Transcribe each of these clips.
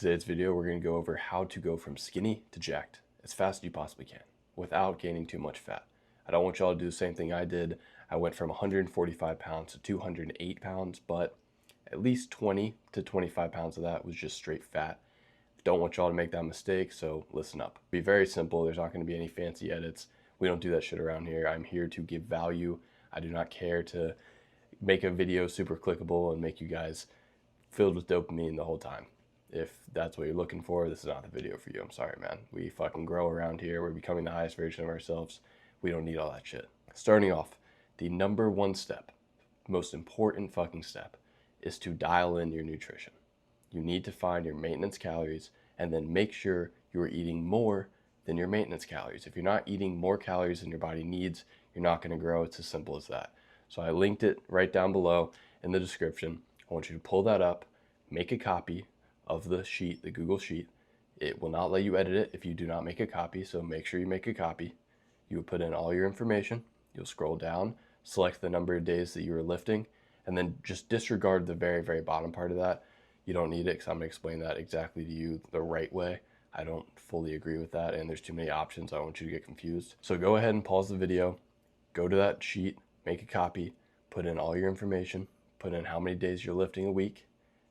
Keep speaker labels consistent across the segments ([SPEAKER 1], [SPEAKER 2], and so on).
[SPEAKER 1] Today's video, we're going to go over how to go from skinny to jacked as fast as you possibly can without gaining too much fat. I don't want y'all to do the same thing I did. I went from 145 pounds to 208 pounds, but at least 20 to 25 pounds of that was just straight fat. Don't want y'all to make that mistake, so listen up. Be very simple. There's not going to be any fancy edits. We don't do that shit around here. I'm here to give value. I do not care to make a video super clickable and make you guys filled with dopamine the whole time. If that's what you're looking for, this is not the video for you. I'm sorry, man. We fucking grow around here. We're becoming the highest version of ourselves. We don't need all that shit. Starting off, the number one step, most important fucking step, is to dial in your nutrition. You need to find your maintenance calories and then make sure you are eating more than your maintenance calories. If you're not eating more calories than your body needs, you're not going to grow. It's as simple as that. So I linked it right down below in the description. I want you to pull that up, make a copy of the sheet, the Google sheet. It will not let you edit it if you do not make a copy, so make sure you make a copy. You will put in all your information. You'll scroll down, select the number of days that you are lifting, and then just disregard the very, very bottom part of that. You don't need it because I'm going to explain that exactly to you the right way. I don't fully agree with that, and there's too many options. I don't want you to get confused. So go ahead and pause the video, go to that sheet, make a copy, put in all your information, put in how many days you're lifting a week,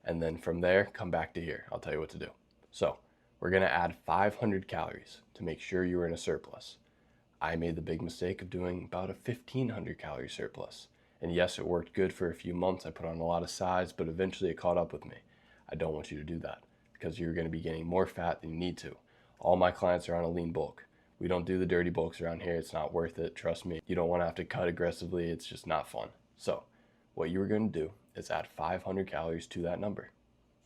[SPEAKER 1] and then from there, come back to here. I'll tell you what to do. So we're going to add 500 calories to make sure you're in a surplus. I made the big mistake of doing about a 1,500 calorie surplus. And yes, it worked good for a few months. I put on a lot of size, but eventually it caught up with me. I don't want you to do that because you're going to be gaining more fat than you need to. All my clients are on a lean bulk. We don't do the dirty bulks around here. It's not worth it. Trust me. You don't want to have to cut aggressively. It's just not fun. So what you are going to do is add 500 calories to that number.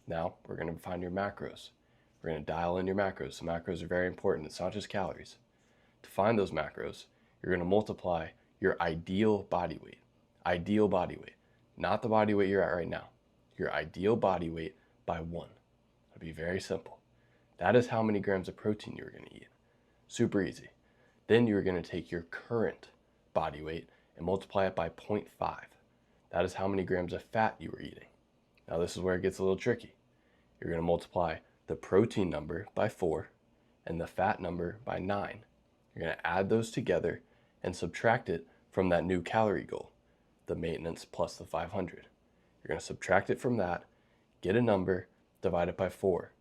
[SPEAKER 1] Now we're going to find your macros. We're going to dial in your macros. The macros are very important. It's not just calories. To find those macros, you're going to multiply your ideal body weight. Ideal body weight. Not the body weight you're at right now. Your ideal body weight by 1. It'll be very simple. That is how many grams of protein you're going to eat. Super easy. Then you're going to take your current body weight and multiply it by 0.5. That is how many grams of fat you were eating. Now this is where it gets a little tricky. You're going to multiply the protein number by 4 and the fat number by 9. You're going to add those together and subtract it from that new calorie goal, the maintenance plus the 500. You're going to subtract it from that, get a number, divide it by 4.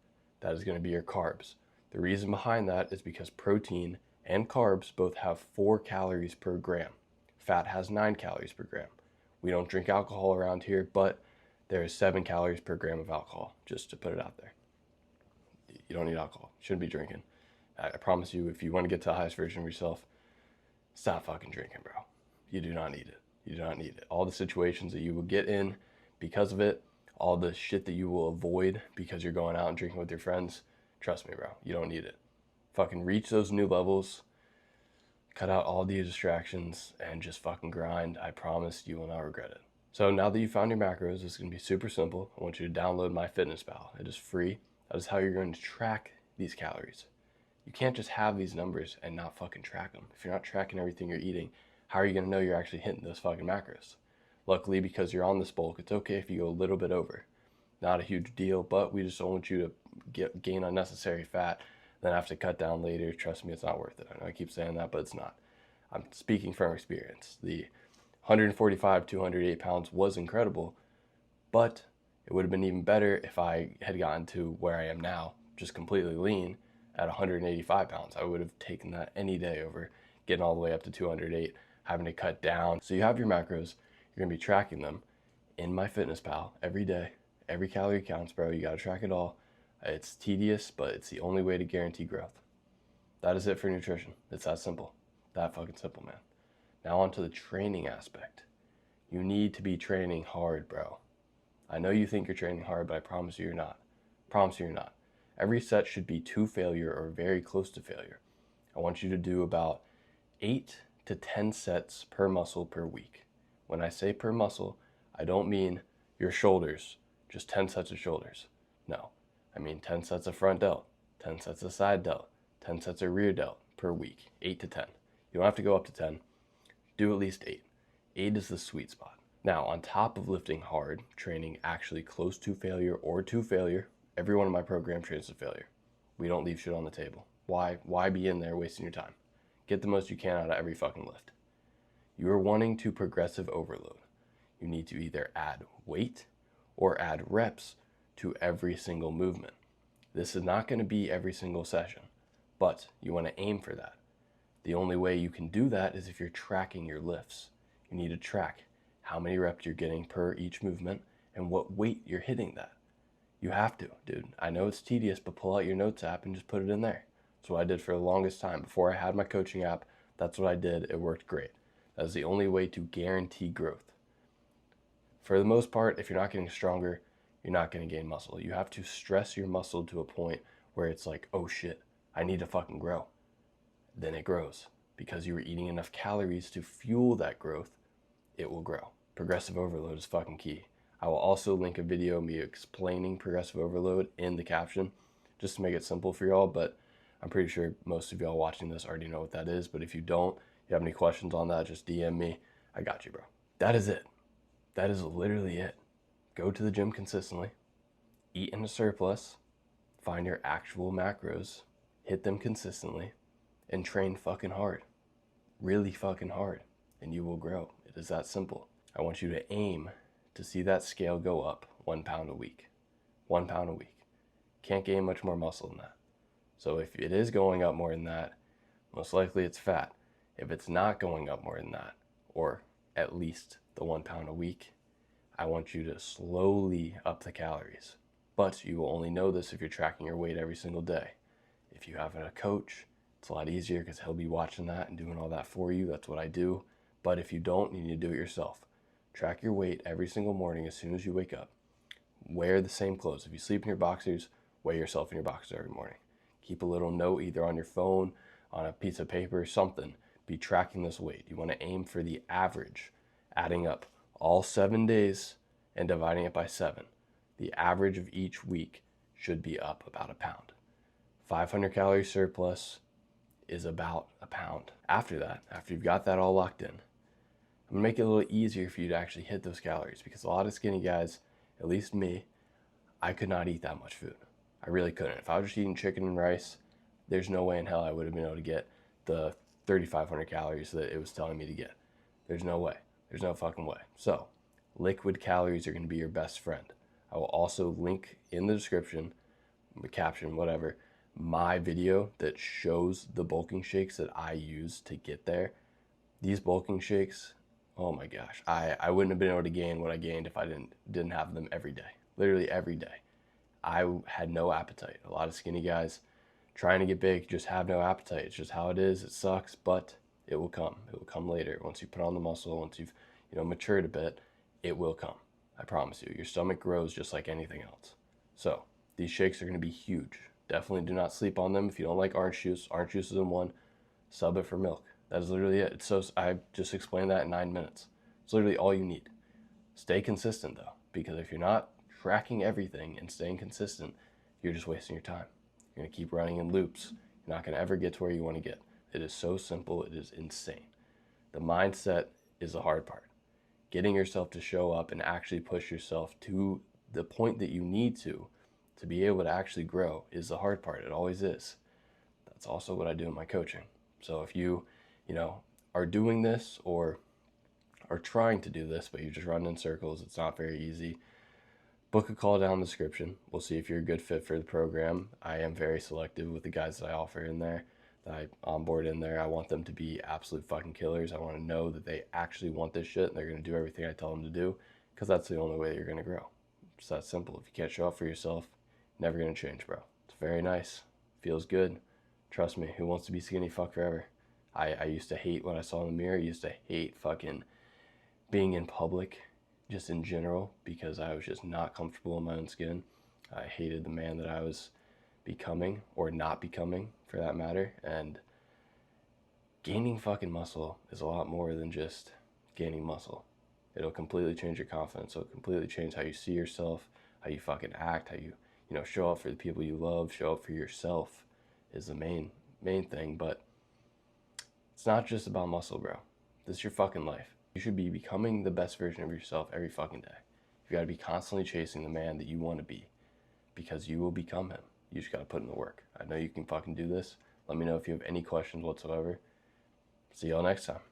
[SPEAKER 1] That is going to be your carbs. The reason behind that is because protein and carbs both have 4 calories per gram. Fat has 9 calories per gram. We don't drink alcohol around here, but there is 7 calories per gram of alcohol, just to put it out there. You don't need alcohol. You shouldn't be drinking. I promise you, if you want to get to the highest version of yourself, stop fucking drinking, bro. You do not need it. You do not need it. All the situations that you will get in because of it, all the shit that you will avoid because you're going out and drinking with your friends, trust me, bro, you don't need it. Fucking reach those new levels, cut out all the distractions, and just fucking grind. I promise you will not regret it. So now that you found your macros, it's going to be super simple. I want you to download MyFitnessPal. It is free. That is how you're going to track these calories. You can't just have these numbers and not fucking track them. If you're not tracking everything you're eating, how are you going to know you're actually hitting those fucking macros? Luckily, because you're on this bulk, it's okay if you go a little bit over. Not a huge deal, but we just don't want you to gain unnecessary fat, then have to cut down later. Trust me, it's not worth it. I know I keep saying that, but it's not. I'm speaking from experience. The 145, 208 pounds was incredible, but it would have been even better if I had gotten to where I am now, just completely lean, at 185 pounds. I would have taken that any day over getting all the way up to 208, having to cut down. So you have your macros. You're going to be tracking them in MyFitnessPal every day. Every calorie counts, bro. You got to track it all. It's tedious, but it's the only way to guarantee growth. That is it for nutrition. It's that simple. That fucking simple, man. Now on to the training aspect. You need to be training hard, bro. I know you think you're training hard, but I promise you you're not. Promise you you're not. Every set should be to failure or very close to failure. I want you to do about 8 to 10 sets per muscle per week. When I say per muscle, I don't mean your shoulders, just 10 sets of shoulders. No, I mean 10 sets of front delt, 10 sets of side delt, 10 sets of rear delt per week, 8 to 10. You don't have to go up to 10. Do at least 8. 8 is the sweet spot. Now, on top of lifting hard, training actually close to failure or to failure, Every one of my program trains to failure. We don't leave shit on the table. Why be in there wasting your time? Get the most you can out of every fucking lift. You are wanting to progressive overload. You need to either add weight or add reps to every single movement. This is not going to be every single session, but you want to aim for that. The only way you can do that is if you're tracking your lifts. You need to track how many reps you're getting per each movement and what weight you're hitting that. You have to, dude. I know it's tedious, but pull out your notes app and just put it in there. That's what I did for the longest time. Before I had my coaching app, that's what I did. It worked great. That's the only way to guarantee growth. For the most part, if you're not getting stronger, you're not going to gain muscle. You have to stress your muscle to a point where it's like, oh shit, I need to fucking grow. Then it grows. Because you were eating enough calories to fuel that growth, it will grow. Progressive overload is fucking key. I will also link a video of me explaining progressive overload in the caption, just to make it simple for y'all, but I'm pretty sure most of y'all watching this already know what that is, but if you don't, you have any questions on that, just DM me. I got you, bro. That is it. That is literally it. Go to the gym consistently, eat in a surplus, find your actual macros, hit them consistently, and train fucking hard. Really fucking hard, and you will grow. It is that simple. I want you to aim to see that scale go up 1 pound a week. 1 pound a week. Can't gain much more muscle than that. So if it is going up more than that, most likely it's fat. If it's not going up more than that, or at least the 1 pound a week, I want you to slowly up the calories. But you will only know this if you're tracking your weight every single day. If you have a coach, it's a lot easier because he'll be watching that and doing all that for you. That's what I do. But if you don't, you need to do it yourself. Track your weight every single morning as soon as you wake up. Wear the same clothes. If you sleep in your boxers, weigh yourself in your boxers every morning. Keep a little note either on your phone, on a piece of paper, something. Be tracking this weight. You want to aim for the average, adding up all 7 days and dividing it by 7. The average of each week should be up about a pound. 500 calorie surplus is about a pound. After that, after you've got that all locked in, I'm gonna make it a little easier for you to actually hit those calories, because a lot of skinny guys, at least me, I could not eat that much food. I really couldn't. If I was just eating chicken and rice, there's no way in hell I would have been able to get the 3,500 calories that it was telling me to get. There's no way. There's no fucking way. So, liquid calories are gonna be your best friend. I will also link in the description, the caption, whatever, my video that shows the bulking shakes that I use to get there. These bulking shakes, oh my gosh, I wouldn't have been able to gain what I gained if I didn't have them every day. Literally every day. I had no appetite. A lot of skinny guys trying to get big just have no appetite. It's just how it is. It sucks, but it will come. It will come later. Once you put on the muscle, once you've matured a bit, it will come. I promise you. Your stomach grows just like anything else. So these shakes are going to be huge. Definitely do not sleep on them. If you don't like orange juice is in one, sub it for milk. That is literally it. It's so, I just explained that in 9 minutes. It's literally all you need. Stay consistent though, because if you're not tracking everything and staying consistent, you're just wasting your time. You're gonna keep running in loops. You're not gonna ever get to where you wanna get. It is so simple, it is insane. The mindset is the hard part. Getting yourself to show up and actually push yourself to the point that you need to be able to actually grow is the hard part. It always is. That's also what I do in my coaching. So if you are doing this or are trying to do this, but you're just running in circles, it's not very easy, book a call down in the description. We'll see if you're a good fit for the program. I am very selective with the guys that I offer in there, that I onboard in there. I want them to be absolute fucking killers. I want to know that they actually want this shit and they're going to do everything I tell them to do, because that's the only way you're going to grow. It's that simple. If you can't show up for yourself, never going to change, bro. It's very nice. Feels good. Trust me, who wants to be skinny fuck forever? I used to hate what I saw in the mirror. I used to hate fucking being in public, just in general, because I was just not comfortable in my own skin. I hated the man that I was becoming, or not becoming for that matter, and gaining fucking muscle is a lot more than just gaining muscle. It'll completely change your confidence. It'll completely change how you see yourself, how you fucking act, how you show up for the people you love, show up for yourself is the main thing. But it's not just about muscle, bro. This is your fucking life. You should be becoming the best version of yourself every fucking day. You gotta be constantly chasing the man that you want to be. because you will become him. You just got to put in the work. I know you can fucking do this. Let me know if you have any questions whatsoever. See y'all next time.